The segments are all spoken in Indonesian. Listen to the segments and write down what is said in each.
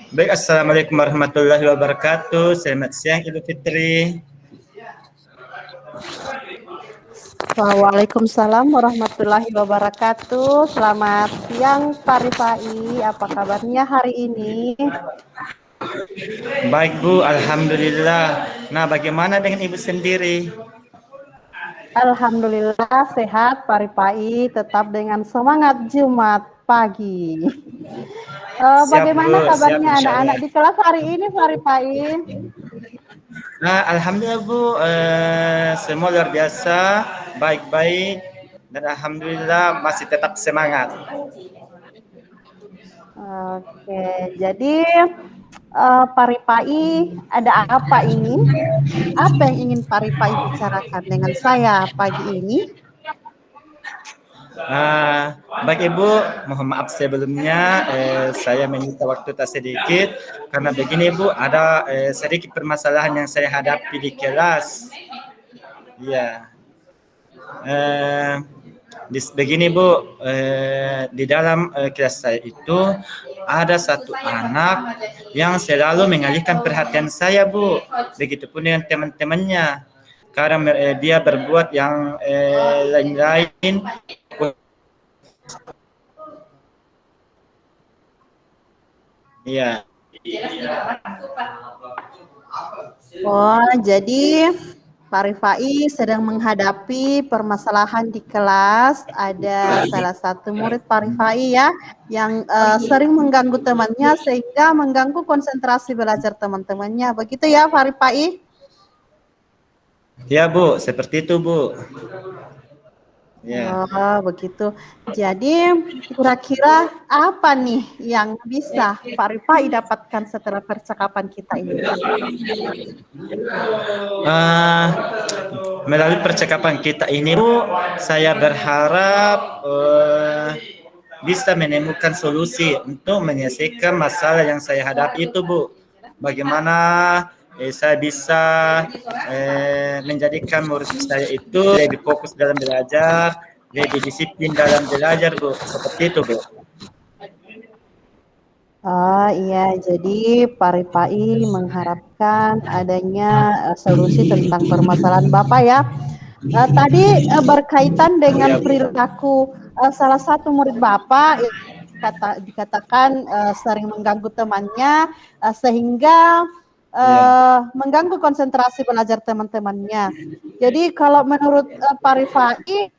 Baik, assalamualaikum warahmatullahi wabarakatuh. Selamat siang Idul Fitri. Waalaikumsalam warahmatullahi wabarakatuh. Selamat siang Pak Rifai. Apa kabarnya hari ini? Baik Bu, alhamdulillah. Nah, bagaimana dengan Ibu sendiri? Alhamdulillah sehat Pak Rifai, tetap dengan semangat Jumat pagi. Siap Bu, Bagaimana siap kabarnya insya anak-anak Allah. di kelas hari ini Pak Rifai? Nah, alhamdulillah Bu, semua luar biasa, baik-baik, dan alhamdulillah masih tetap semangat. Oke, jadi Pak Rifai ada apa ini? Apa yang ingin Pak Rifai bicarakan dengan saya pagi ini? Baik Ibu, mohon maaf sebelumnya saya meminta waktu tak sedikit karena begini Bu, ada sedikit permasalahan yang saya hadapi di kelas. Ya, begini Bu, di dalam kelas saya itu ada satu anak yang selalu mengalihkan perhatian saya Bu, begitupun dengan teman-temannya. Karena dia berbuat yang lain-lain. Iya. Oh, jadi Pak Rifai sedang menghadapi permasalahan di kelas. Ada salah satu murid Pak Rifai ya yang sering mengganggu temannya sehingga mengganggu konsentrasi belajar teman-temannya. Begitu ya Pak Rifai? Ya Bu, seperti itu Bu. Ya. Oh, begitu. Jadi kira-kira apa nih yang bisa Pak Rifai dapatkan setelah percakapan kita ini? Melalui percakapan kita ini Bu, saya berharap bisa menemukan solusi untuk menyelesaikan masalah yang saya hadapi itu Bu. Bagaimana saya bisa menjadikan murid saya itu lebih fokus dalam belajar, lebih disiplin dalam belajar Bu. Seperti itu Bu. Oh iya, jadi Pak Rifai mengharapkan adanya solusi tentang permasalahan Bapak ya. Tadi berkaitan dengan perilaku salah satu murid Bapak dikatakan sering mengganggu temannya sehingga mengganggu konsentrasi belajar teman-temannya. Jadi kalau menurut Pak Rifai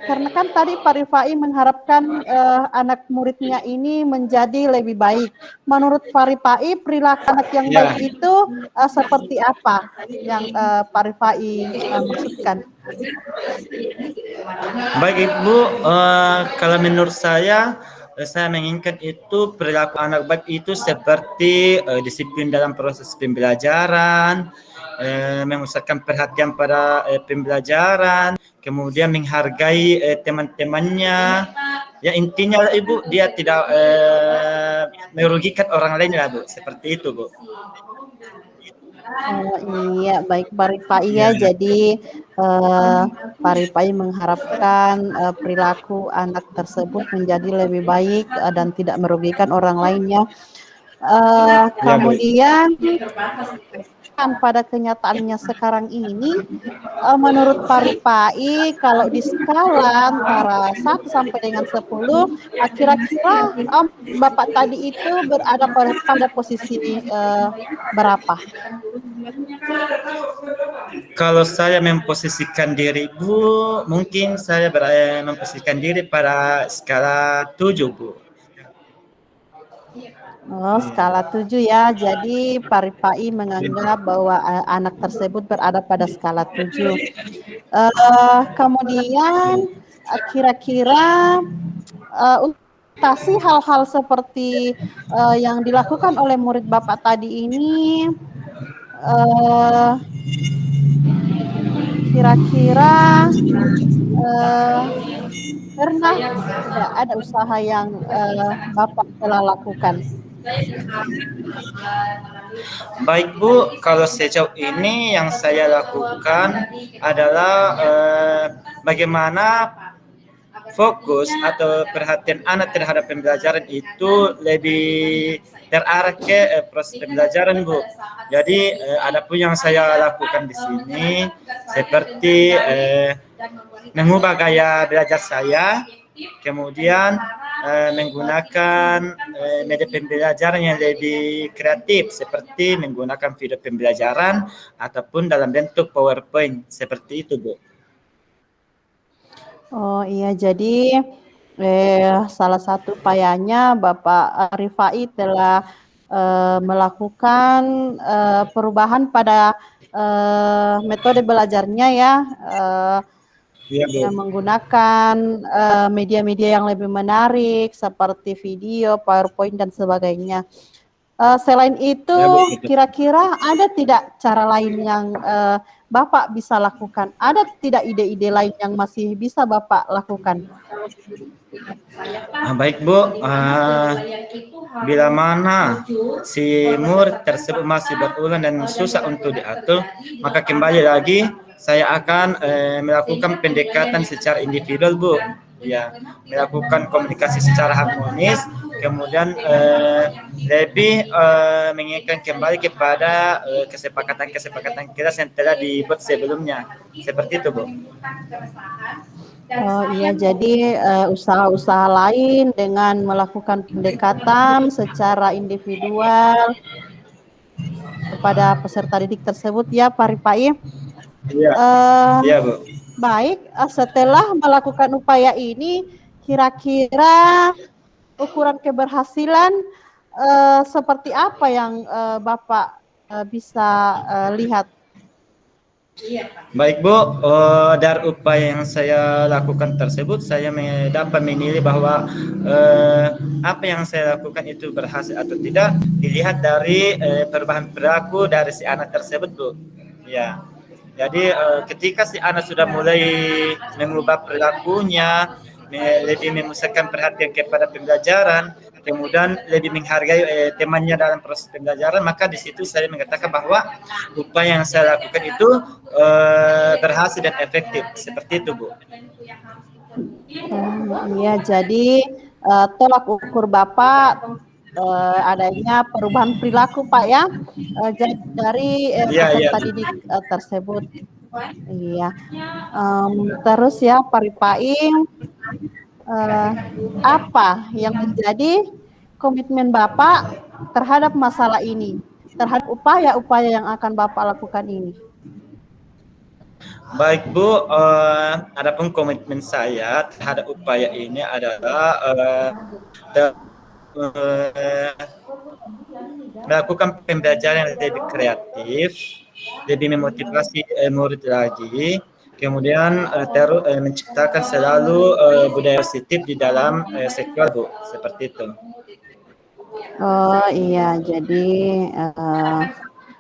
karena kan tadi Pak Rifai mengharapkan anak muridnya ini menjadi lebih baik. Menurut Pak Rifai, perilaku anak yang baik itu seperti apa yang Pak Rifai maksudkan? Baik Ibu, kalau menurut saya menginginkan itu perilaku anak baik itu seperti disiplin dalam proses pembelajaran, memusatkan perhatian pada pembelajaran, kemudian menghargai teman-temannya. Ya intinya lah Ibu, dia tidak merugikan orang lain lah Bu, seperti itu Bu. Iya, baik Pak Rifai ya. Jadi Pak Rifai mengharapkan perilaku anak tersebut menjadi lebih baik dan tidak merugikan orang lainnya. Kemudian pada kenyataannya sekarang ini, menurut Pak Rifai, kalau di skala antara 1 sampai dengan 10, kira-kira Bapak tadi itu berada pada posisi berapa? Kalau saya memposisikan diri Bu, mungkin saya memposisikan diri pada skala 7 Bu. Oh, skala 7 ya. Jadi Pak Rifai menganggap bahwa anak tersebut berada pada skala 7. Kemudian kira-kira untuk mengatasi hal-hal seperti yang dilakukan oleh murid Bapak tadi ini, kira-kira pernah tidak ada usaha yang Bapak telah lakukan? Baik Bu, kalau sejauh ini yang saya lakukan adalah bagaimana fokus atau perhatian anak terhadap pembelajaran itu lebih terarah ke proses pembelajaran, Bu. Jadi ada pun yang saya lakukan di sini seperti mengubah gaya belajar saya, kemudian menggunakan media pembelajaran yang lebih kreatif seperti menggunakan video pembelajaran ataupun dalam bentuk PowerPoint seperti itu, Bu. Oh iya, jadi salah satu upayanya Bapak Rifai telah melakukan perubahan pada metode belajarnya ya, Iya, Bu. dengan menggunakan media-media yang lebih menarik seperti video, PowerPoint dan sebagainya. Selain itu, Ya, Bu, betul. kira-kira ada tidak cara lain yang Bapak bisa lakukan? Ada tidak ide-ide lain yang masih bisa Bapak lakukan? Baik, Bu. Bila mana si murid tersebut masih berulang dan susah untuk diatur, maka kembali lagi saya akan melakukan pendekatan secara individual, Bu. Ya, melakukan komunikasi secara harmonis, kemudian lebih mengingatkan kembali kepada kesepakatan-kesepakatan kita yang telah dibuat sebelumnya. Seperti itu, Bu. Oh iya, jadi usaha-usaha lain dengan melakukan pendekatan secara individual kepada peserta didik tersebut ya, Pak Rifai. Iya, iya, Bu. Baik, setelah melakukan upaya ini, kira-kira ukuran keberhasilan seperti apa yang Bapak bisa lihat? Baik, Bu, dari upaya yang saya lakukan tersebut, saya dapat menilai bahwa apa yang saya lakukan itu berhasil atau tidak dilihat dari perubahan perilaku dari si anak tersebut, Bu. Ya, jadi ketika si anak sudah mulai mengubah perilakunya, lebih memusatkan perhatian kepada pembelajaran, kemudian lebih menghargai temannya dalam proses pembelajaran, maka di situ saya mengatakan bahwa upaya yang saya lakukan itu berhasil dan efektif. Seperti itu, Bu. Iya, jadi tolak ukur Bapak adanya perubahan perilaku, Pak ya, dari peserta didik tersebut. Iya. Terus ya, Pak Rifai, apa yang menjadi komitmen Bapak terhadap masalah ini, terhadap upaya-upaya yang akan Bapak lakukan ini? Baik, Bu, adapun komitmen saya terhadap upaya ini adalah melakukan pembelajaran yang lebih kreatif, lebih memotivasi murid lagi, kemudian menciptakan selalu budaya positif di dalam sekolah, Bu, seperti itu. Oh iya, jadi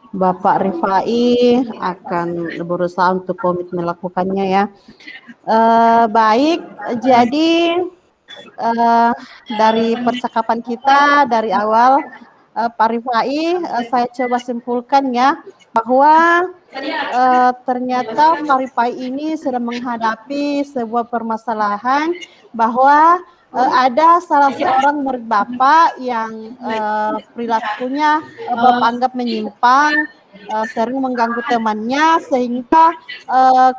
Bapak Rifai akan berusaha untuk komit melakukannya ya. Baik, jadi dari percakapan kita dari awal, Pak Rifai, saya coba simpulkan ya bahwa ternyata Pak Rifai ini sedang menghadapi sebuah permasalahan bahwa ada salah seorang murid Bapak yang perilakunya Bapak anggap menyimpang, sering mengganggu temannya sehingga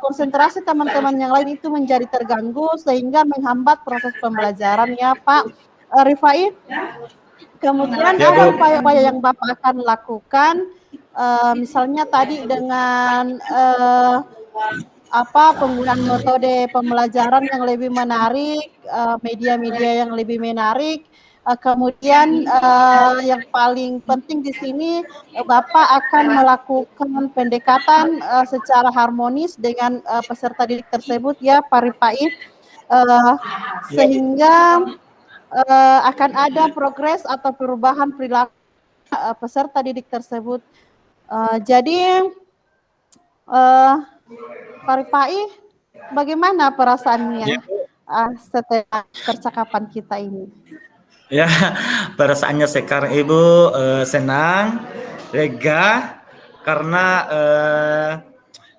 konsentrasi teman-teman yang lain itu menjadi terganggu sehingga menghambat proses pembelajaran ya Pak Rifai. Kemudian ada upaya-upaya yang Bapak akan lakukan, misalnya tadi dengan penggunaan metode pembelajaran yang lebih menarik, media-media yang lebih menarik, kemudian yang paling penting di sini Bapak akan melakukan pendekatan secara harmonis dengan peserta didik tersebut ya Pak Rifai, sehingga akan ada progres atau perubahan perilaku peserta didik tersebut. Jadi Pak Rifai, bagaimana perasaannya setelah percakapan kita ini? Ya, perasaannya sekarang Ibu senang, lega, karena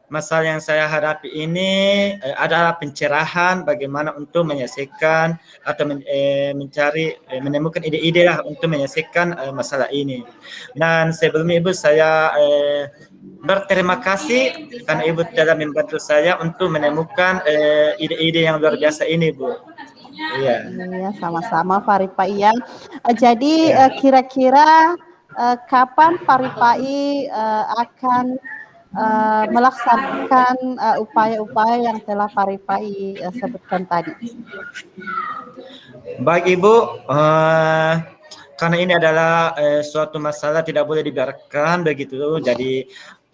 masalah yang saya hadapi ini adalah pencerahan bagaimana untuk menyelesaikan atau mencari menemukan ide-ide lah untuk menyelesaikan masalah ini. Dan sebelumnya Ibu saya berterima kasih karena Ibu telah membantu saya untuk menemukan ide-ide yang luar biasa ini, Bu. Iya. Iya, sama-sama Paripai ya. Jadi Ya. kira-kira kapan Paripai akan melaksanakan upaya-upaya yang telah Paripai sebutkan tadi? Baik Ibu, karena ini adalah suatu masalah tidak boleh dibiarkan begitu, jadi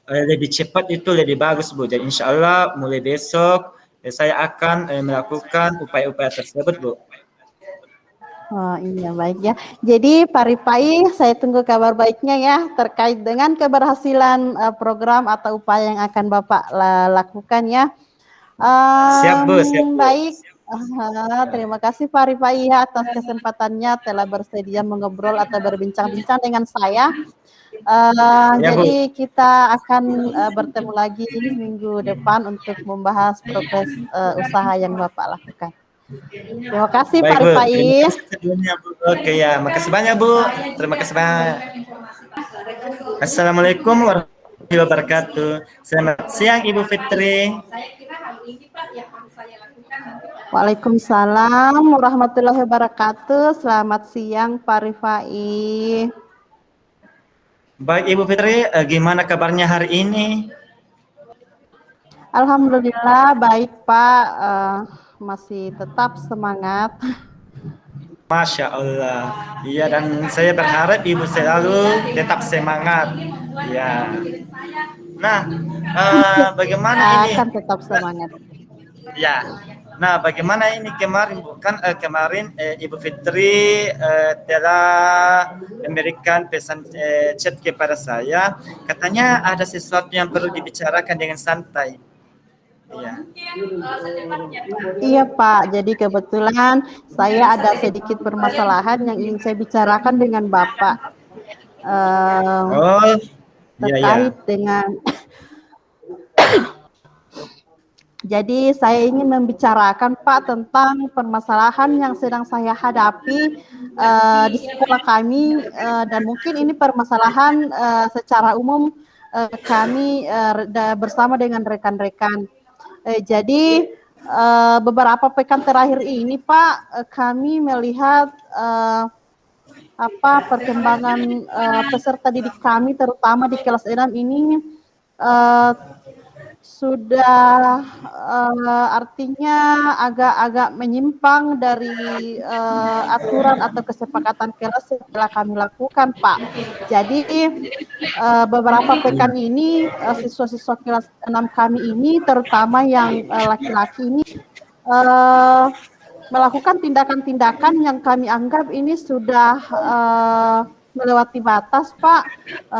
lebih cepat itu lebih bagus Bu. Jadi insya Allah mulai besok saya akan melakukan upaya-upaya tersebut Bu. Oh iya baik ya. Jadi Paripai, saya tunggu kabar baiknya ya terkait dengan keberhasilan program atau upaya yang akan Bapak lakukan ya. Siap Bu, siap Bu. Baik. Terima kasih Paripai ya atas kesempatannya telah bersedia mengobrol atau berbincang-bincang dengan saya. Ya Bu. Jadi kita akan bertemu lagi minggu depan untuk membahas progres usaha yang Bapak lakukan. Terima kasih Baik Bu, terima Paripai. kasih sebelumnya Bu. Oke ya, makasih banyak Bu. Terima kasih banyak. Assalamualaikum warahmatullahi wabarakatuh. Selamat siang Ibu Fitri. Waalaikumsalam warahmatullahi wabarakatuh. Selamat siang Paripai. Baik Ibu Fitri, gimana kabarnya hari ini? Alhamdulillah baik Pak, masih tetap semangat. Masya Allah. Iya, dan saya berharap Ibu selalu tetap semangat. Ya. Nah, bagaimana ini? Akan tetap semangat. Ya. Nah, bagaimana ini kemarin bukan kemarin Ibu Fitri telah memberikan pesan chat kepada saya, katanya ada sesuatu yang perlu dibicarakan dengan santai. Iya. Iya Pak, jadi kebetulan saya ada sedikit permasalahan yang ingin saya bicarakan dengan Bapak Oh, iya ya. terkait dengan jadi saya ingin membicarakan Pak tentang permasalahan yang sedang saya hadapi di sekolah kami dan mungkin ini permasalahan secara umum kami bersama dengan rekan-rekan. Jadi beberapa pekan terakhir ini Pak kami melihat perkembangan peserta didik kami terutama di kelas 6 ini sudah artinya agak-agak menyimpang dari aturan atau kesepakatan kelas yang telah kami lakukan Pak. Jadi beberapa pekan ini siswa-siswa kelas 6 kami ini terutama yang laki-laki ini melakukan tindakan-tindakan yang kami anggap ini sudah melewati batas Pak.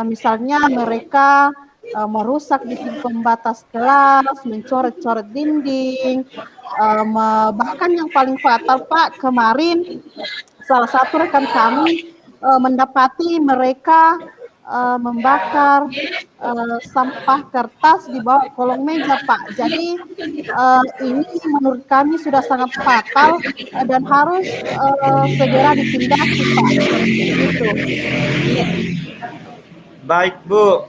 Misalnya mereka merusak dinding pembatas kelas, mencoret-coret dinding, bahkan yang paling fatal Pak, kemarin salah satu rekan kami mendapati mereka membakar sampah kertas di bawah kolong meja Pak. Jadi ini menurut kami sudah sangat fatal dan harus segera ditindaki Pak. Gitu. Baik Bu,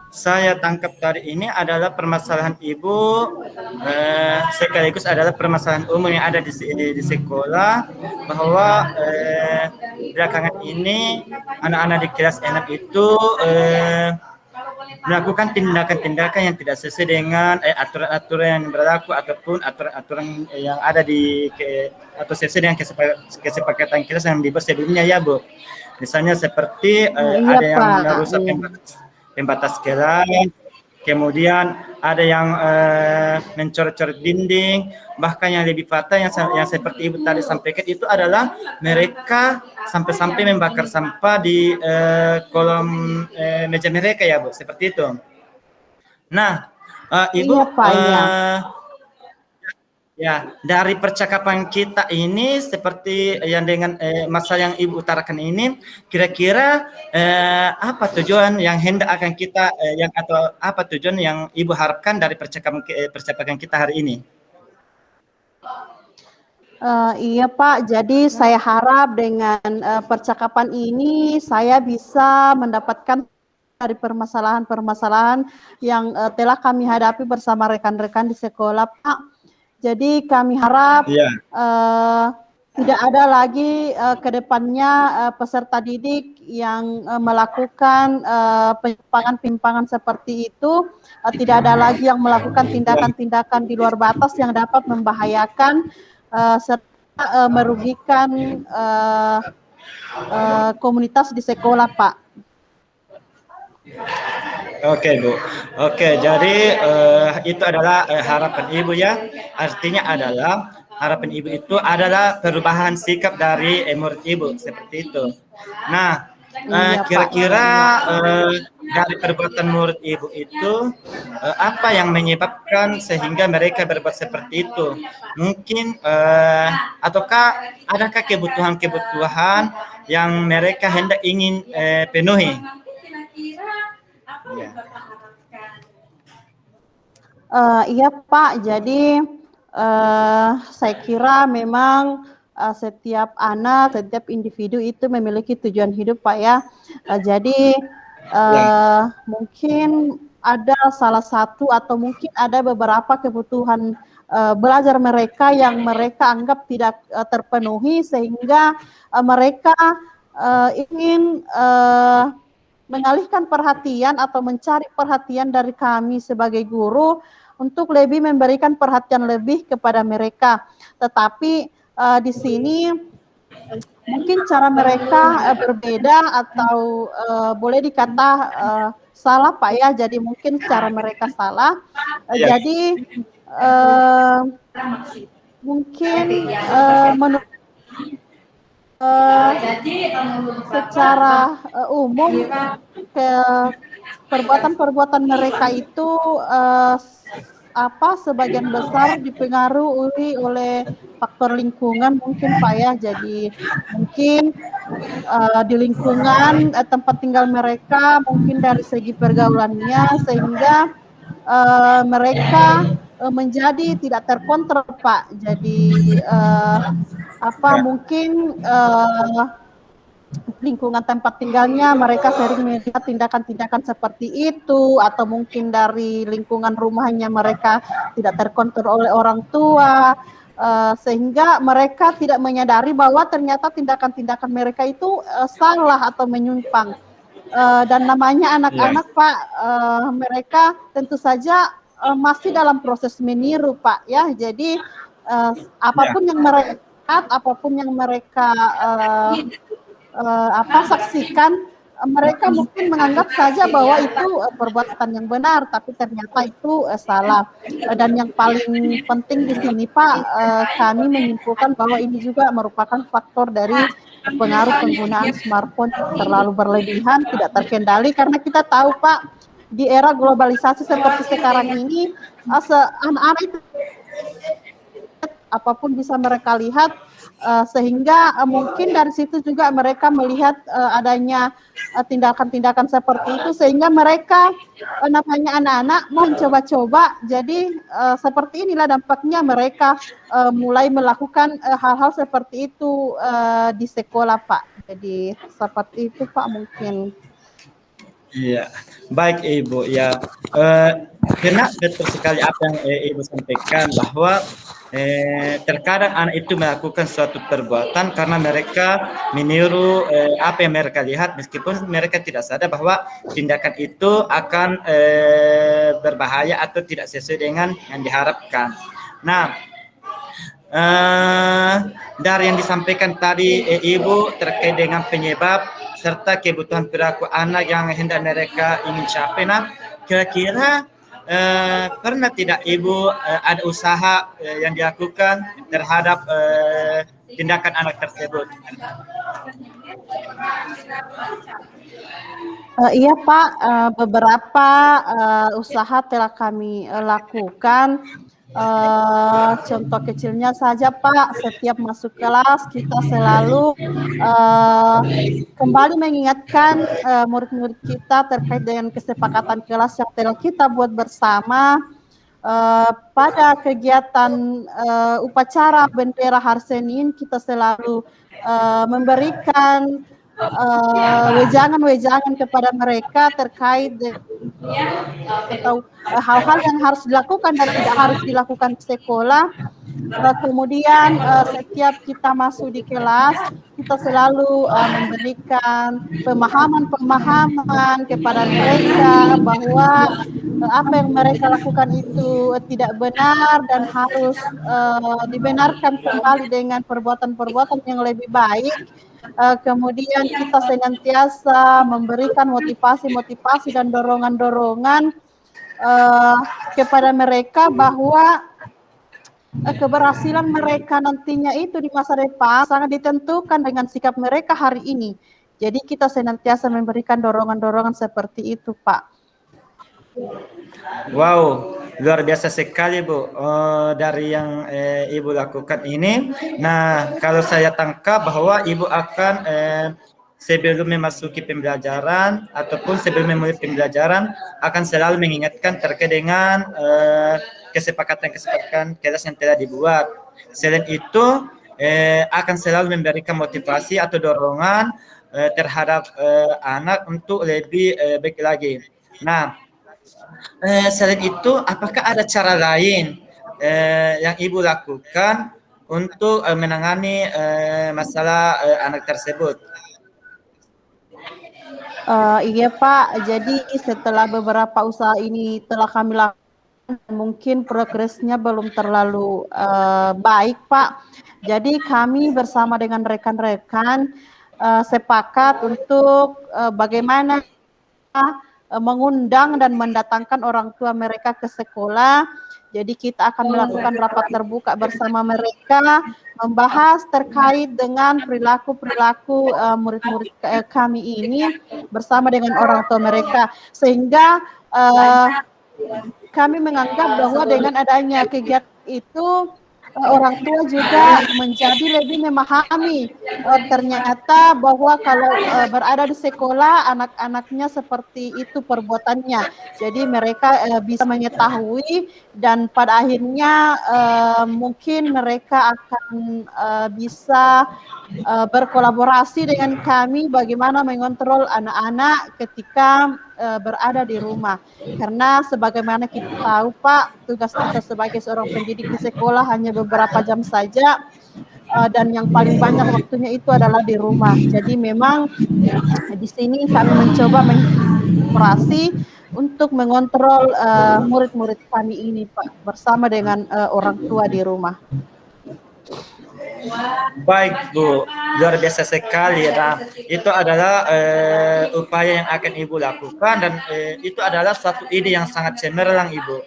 saya tangkap tadi ini adalah permasalahan Ibu sekaligus adalah permasalahan umum yang ada di sekolah bahwa belakangan ini anak-anak di kelas 6 itu melakukan tindakan-tindakan yang tidak sesuai dengan aturan-aturan yang berlaku ataupun aturan-aturan yang ada atau sesuai dengan kesepakatan kelas yang dibuat sebelumnya ya Bu. Misalnya seperti ada yang merusak pembatas kelas, kemudian ada yang mencoret-coret dinding, bahkan yang lebih fatal yang seperti Ibu tadi sampaikan itu adalah mereka sampai-sampai membakar sampah di kolom meja mereka ya Bu, seperti itu. Nah, Ibu, iya, Pak, iya. Ya, dari percakapan kita ini seperti yang dengan masalah yang Ibu utarakan ini, kira-kira apa tujuan yang hendak akan kita yang atau apa tujuan yang Ibu harapkan dari percakapan kita hari ini? Iya Pak, jadi saya harap dengan percakapan ini saya bisa mendapatkan dari permasalahan-permasalahan yang telah kami hadapi bersama rekan-rekan di sekolah Pak. Jadi kami harap Iya. tidak ada lagi ke depannya peserta didik yang melakukan penyimpangan-penyimpangan seperti itu. Tidak ada lagi yang melakukan tindakan-tindakan di luar batas yang dapat membahayakan serta merugikan komunitas di sekolah, Pak. Oke Bu, oke jadi itu adalah harapan Ibu ya. Artinya adalah harapan Ibu itu adalah perubahan sikap dari murid Ibu seperti itu. Nah, Iya, kira-kira Pak. dari perbuatan murid Ibu itu apa yang menyebabkan sehingga mereka berbuat seperti itu? Mungkin ataukah adakah kebutuhan-kebutuhan yang mereka hendak ingin penuhi? Ya. Iya Pak, jadi saya kira memang setiap anak, setiap individu itu memiliki tujuan hidup Pak ya. Jadi Ya. mungkin ada salah satu atau mungkin ada beberapa kebutuhan belajar mereka yang mereka anggap tidak terpenuhi sehingga mereka ingin mengalihkan perhatian atau mencari perhatian dari kami sebagai guru untuk lebih memberikan perhatian lebih kepada mereka. Tetapi di sini mungkin cara mereka berbeda atau boleh dikata salah Pak ya. Jadi mungkin cara mereka salah. Jadi mungkin menurut secara umum perbuatan-perbuatan mereka itu sebagian besar dipengaruhi oleh faktor lingkungan mungkin Pak ya. Jadi mungkin di lingkungan tempat tinggal mereka mungkin dari segi pergaulannya sehingga mereka menjadi tidak terkontrol Pak. Jadi mungkin lingkungan tempat tinggalnya mereka sering melihat tindakan-tindakan seperti itu atau mungkin dari lingkungan rumahnya mereka tidak terkontrol oleh orang tua sehingga mereka tidak menyadari bahwa ternyata tindakan-tindakan mereka itu salah atau menyimpang dan namanya anak-anak Pak mereka tentu saja masih dalam proses meniru Pak ya. Jadi apapun yang mereka lihat, apapun yang mereka saksikan, mereka mungkin menganggap saja bahwa itu perbuatan yang benar, tapi ternyata itu salah. Dan yang paling penting di sini Pak, kami menyimpulkan bahwa ini juga merupakan faktor dari pengaruh penggunaan smartphone terlalu berlebihan, tidak terkendali, karena kita tahu Pak, di era globalisasi seperti sekarang ini, anak-anak itu apapun bisa mereka lihat, sehingga mungkin dari situ juga mereka melihat adanya tindakan-tindakan seperti itu sehingga mereka namanya anak-anak mencoba-coba. Jadi seperti inilah dampaknya mereka mulai melakukan hal-hal seperti itu di sekolah Pak. Jadi seperti itu Pak mungkin. Iya, baik Ibu. Ya, kena betul sekali apa yang Ibu sampaikan bahwa terkadang anak itu melakukan suatu perbuatan karena mereka meniru apa yang mereka lihat, meskipun mereka tidak sadar bahwa tindakan itu akan berbahaya atau tidak sesuai dengan yang diharapkan. Nah, dari yang disampaikan tadi Ibu terkait dengan penyebab serta kebutuhan perilaku anak yang hendak mereka ingin capai. Nah, kira-kira pernah tidak Ibu ada usaha yang dilakukan terhadap tindakan anak tersebut? Iya Pak, beberapa usaha telah kami lakukan. Contoh kecilnya saja Pak, setiap masuk kelas kita selalu kembali mengingatkan murid-murid kita terkait dengan kesepakatan kelas yang telah kita buat bersama. Pada kegiatan upacara bendera hari Senin kita selalu memberikan wejangan-wejangan kepada mereka terkait atau hal-hal yang harus dilakukan dan tidak harus dilakukan di sekolah. Kemudian setiap kita masuk di kelas, kita selalu memberikan pemahaman-pemahaman kepada mereka bahwa apa yang mereka lakukan itu tidak benar dan harus dibenarkan kembali dengan perbuatan-perbuatan yang lebih baik. Kemudian kita senantiasa memberikan motivasi-motivasi dan dorongan-dorongan kepada mereka bahwa keberhasilan mereka nantinya itu di masa depan sangat ditentukan dengan sikap mereka hari ini. Jadi kita senantiasa memberikan dorongan-dorongan seperti itu, Pak. Wow, luar biasa sekali Bu dari yang Ibu lakukan ini. Nah, kalau saya tangkap bahwa Ibu akan sebelum memasuki pembelajaran ataupun sebelum memulai pembelajaran akan selalu mengingatkan terkait dengan kesepakatan-kesepakatan kelas yang telah dibuat. Selain itu akan selalu memberikan motivasi atau dorongan terhadap anak untuk lebih baik lagi. Nah, selain itu, apakah ada cara lain yang Ibu lakukan untuk menangani masalah anak tersebut? Iya Pak, jadi setelah beberapa usaha ini telah kami lakukan, mungkin progresnya belum terlalu baik Pak. Jadi kami bersama dengan rekan-rekan sepakat untuk bagaimana mengundang dan mendatangkan orang tua mereka ke sekolah. Jadi kita akan melakukan rapat terbuka bersama mereka, membahas terkait dengan perilaku-perilaku murid-murid kami ini bersama dengan orang tua mereka. Sehingga kami menganggap bahwa dengan adanya kegiatan itu orang tua juga menjadi lebih memahami ternyata bahwa kalau berada di sekolah anak-anaknya seperti itu perbuatannya. Jadi mereka bisa mengetahui dan pada akhirnya mungkin mereka akan bisa berkolaborasi dengan kami bagaimana mengontrol anak-anak ketika berada di rumah. Karena sebagaimana kita tahu Pak, tugas kita sebagai seorang pendidik di sekolah hanya beberapa jam saja dan yang paling banyak waktunya itu adalah di rumah. Jadi memang di sini kami mencoba mengoperasi untuk mengontrol murid-murid kami ini Pak bersama dengan orang tua di rumah. Baik Bu, luar biasa sekali. Nah, itu adalah upaya yang akan Ibu lakukan dan itu adalah suatu ide yang sangat cemerlang Ibu,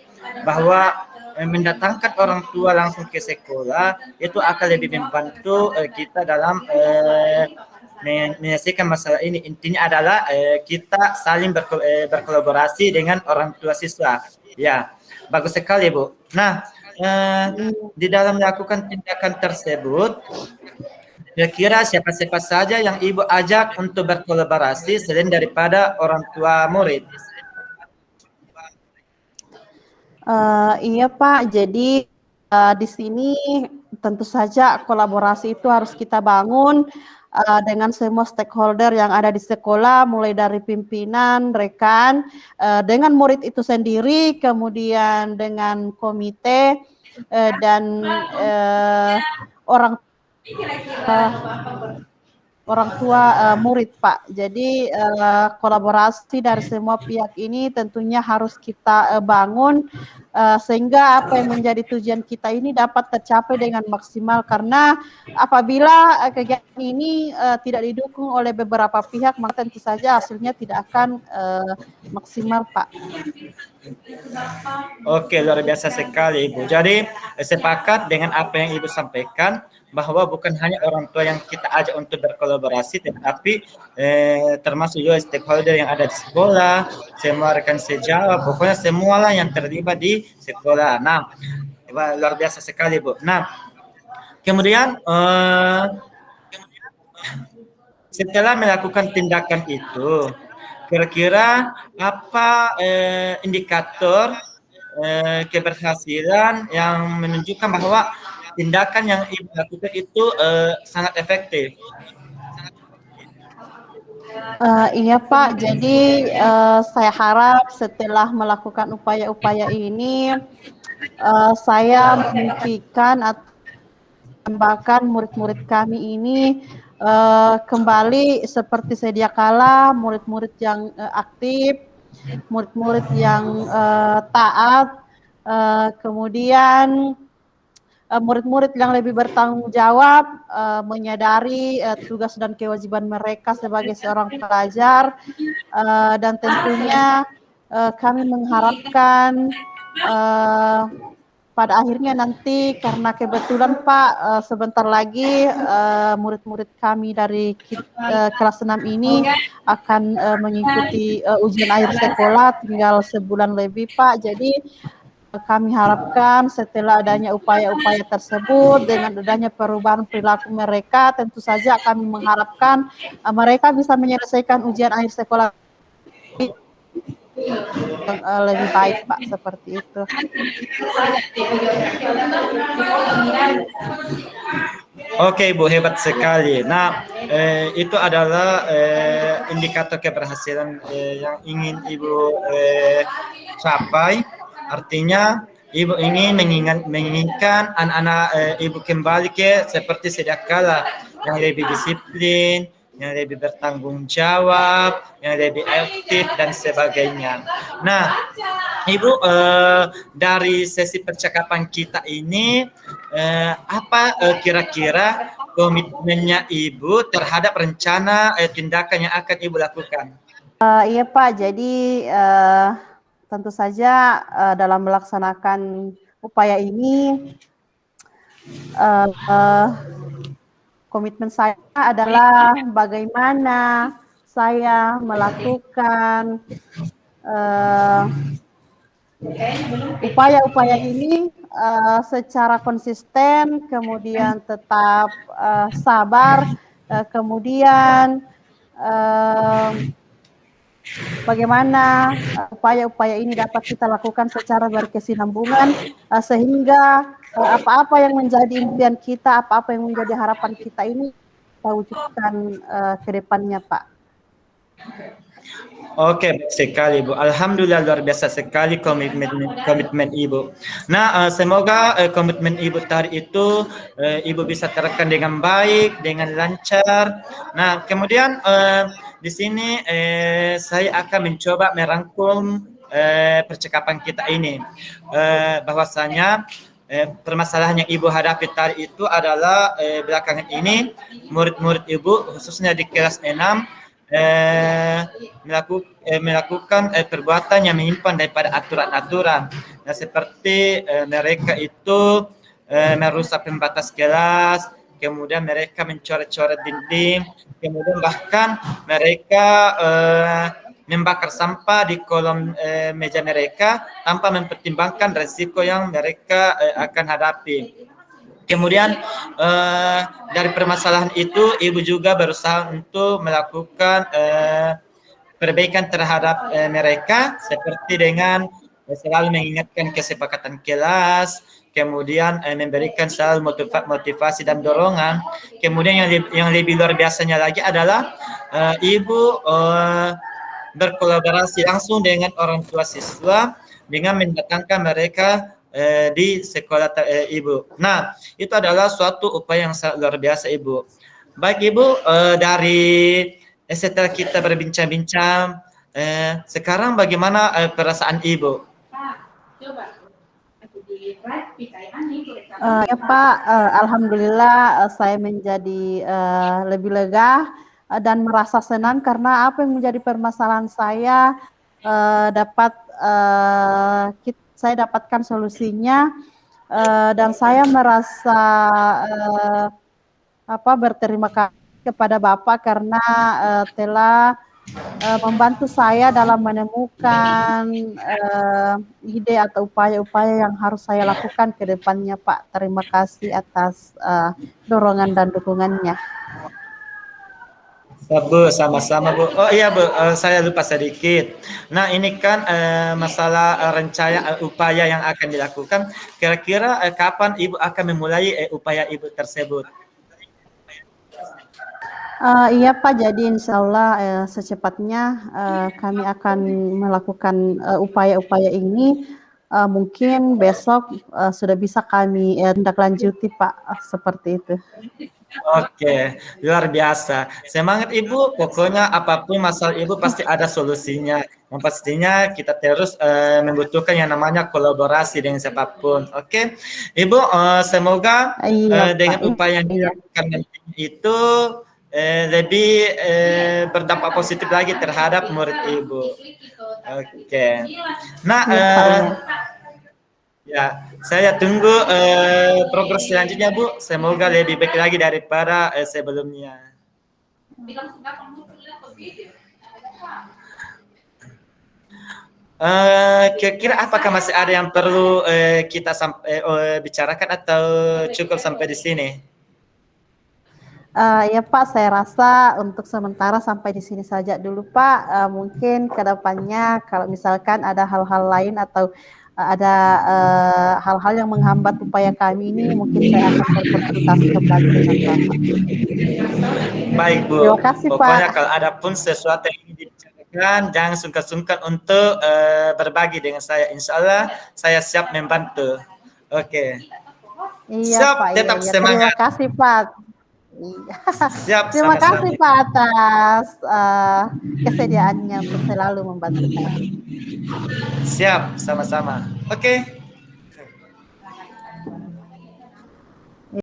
bahwa mendatangkan orang tua langsung ke sekolah itu akan lebih membantu kita dalam menyelesaikan masalah ini. Intinya adalah kita saling berkolaborasi dengan orang tua siswa. Ya, bagus sekali Bu. Nah, di dalam melakukan tindakan tersebut, kira-kira siapa-siapa saja yang Ibu ajak untuk berkolaborasi selain daripada orang tua murid? Iya Pak, jadi di sini tentu saja kolaborasi itu harus kita bangun dengan semua stakeholder yang ada di sekolah, mulai dari pimpinan, rekan, dengan murid itu sendiri, kemudian dengan komite dan orang tua murid Pak. Jadi kolaborasi dari semua pihak ini tentunya harus kita bangun sehingga apa yang menjadi tujuan kita ini dapat tercapai dengan maksimal, karena apabila kegiatan ini tidak didukung oleh beberapa pihak maka tentu saja hasilnya tidak akan maksimal Pak. Oke, luar biasa sekali Ibu. Jadi sepakat dengan apa yang Ibu sampaikan, bahwa bukan hanya orang tua yang kita ajak untuk berkolaborasi, tetapi termasuk juga stakeholder yang ada di sekolah, semua rekan sejawat, pokoknya semualah yang terlibat di sekolah. Nah, Wah, luar biasa sekali, Bu. Nah, kemudian setelah melakukan tindakan itu, kira-kira apa indikator keberhasilan yang menunjukkan bahwa tindakan yang Ibu lakukan itu sangat efektif? Iya Pak, jadi saya harap setelah melakukan upaya-upaya ini, saya memimpikan atau menambahkan murid-murid kami ini kembali seperti sedia kala, murid-murid yang aktif, murid-murid yang taat, kemudian murid-murid yang lebih bertanggung jawab, menyadari tugas dan kewajiban mereka sebagai seorang pelajar, dan tentunya kami mengharapkan pada akhirnya nanti karena kebetulan Pak sebentar lagi murid-murid kami dari kelas 6 ini akan mengikuti ujian akhir sekolah tinggal sebulan lebih Pak. Jadi kami harapkan setelah adanya upaya-upaya tersebut dengan adanya perubahan perilaku mereka, tentu saja kami mengharapkan mereka bisa menyelesaikan ujian akhir sekolah yang lebih baik Pak, seperti itu. Oke, Bu, hebat sekali. Nah, itu adalah indikator keberhasilan yang ingin Ibu capai. Artinya, Ibu ingin menginginkan anak-anak Ibu kembali ke seperti sedia kala, yang lebih disiplin, yang lebih bertanggung jawab, yang lebih aktif, dan sebagainya. Nah, Ibu, dari sesi percakapan kita ini, apa kira-kira komitmennya Ibu terhadap rencana tindakan yang akan Ibu lakukan? Iya Pak, jadi tentu saja dalam melaksanakan upaya ini, komitmen saya adalah bagaimana saya melakukan upaya-upaya ini secara konsisten, kemudian tetap sabar, kemudian bagaimana upaya-upaya ini dapat kita lakukan secara berkesinambungan sehingga apa-apa yang menjadi impian kita, apa-apa yang menjadi harapan kita ini kita wujudkan ke depannya, Pak. Oke, baik sekali Bu. Alhamdulillah luar biasa sekali komitmen Ibu. Nah, semoga komitmen Ibu tadi itu Ibu bisa terapkan dengan baik, dengan lancar. Nah, kemudian di sini saya akan mencoba merangkum percakapan kita ini. Bahwasanya permasalahan yang Ibu hadapi tadi itu adalah belakangan ini murid-murid Ibu khususnya di kelas 6 melakukan perbuatan yang menyimpang daripada aturan-aturan. Nah, seperti mereka itu merusak pembatas kelas, kemudian mereka mencoret-coret dinding, kemudian bahkan mereka membakar sampah di kolom meja mereka tanpa mempertimbangkan resiko yang mereka akan hadapi. Kemudian dari permasalahan itu, Ibu juga berusaha untuk melakukan perbaikan terhadap mereka, seperti dengan selalu mengingatkan kesepakatan kelas, kemudian memberikan selalu motivasi dan dorongan. Kemudian yang lebih luar biasanya lagi adalah Ibu berkolaborasi langsung dengan orang tua siswa dengan mendatangkan mereka di sekolah Ibu. Nah, itu adalah suatu upaya yang sangat luar biasa Ibu. Baik Ibu, dari setelah kita berbincang-bincang, sekarang bagaimana perasaan Ibu? Ya Pak, alhamdulillah saya menjadi lebih lega dan merasa senang karena apa yang menjadi permasalahan saya dapat saya dapatkan solusinya dan saya merasa berterima kasih kepada Bapak karena telah membantu saya dalam menemukan ide atau upaya-upaya yang harus saya lakukan ke depannya, Pak. Terima kasih atas dorongan dan dukungannya. Bu, sama-sama Bu. Oh iya Bu, saya lupa sedikit. Nah ini kan masalah rencana upaya yang akan dilakukan. Kira-kira kapan Ibu akan memulai upaya Ibu tersebut? Iya Pak, jadi insya Allah secepatnya kami akan melakukan upaya-upaya ini. Mungkin besok sudah bisa kami tindak lanjuti Pak, seperti itu. Oke, luar biasa. Semangat Ibu, pokoknya apapun masalah Ibu pasti ada solusinya. Yang pastinya kita terus membutuhkan yang namanya kolaborasi dengan siapapun. Oke, Ibu, semoga Iya Pak, dengan upaya yang iya. dilakukan itu lebih berdampak positif lagi terhadap murid Ibu. Oke, nah Iya Pak, iya. ya, saya tunggu progres selanjutnya Bu. Semoga lebih baik lagi daripada sebelumnya. Kira-kira apakah masih ada yang perlu kita bicarakan atau cukup sampai di sini? Ya Pak, saya rasa untuk sementara sampai di sini saja dulu Pak. Mungkin ke depannya kalau misalkan ada hal-hal lain atau ada hal-hal yang menghambat upaya kami ini, mungkin saya akan berkonsultasi kembali dengan Bapak. Baik Bu, Terima kasih Pak. pokoknya kalau ada pun sesuatu yang ingin dibicarakan, jangan sungkan-sungkan untuk berbagi dengan saya. Insya Allah saya siap membantu. Oke. Iya Siap, Pak, iya, tetap iya. Terima semangat. kasih Pak. Iya. Siap, Terima kasih sama-sama. Pak atas kesediaannya untuk selalu membantu kami. Siap, sama-sama. Oke.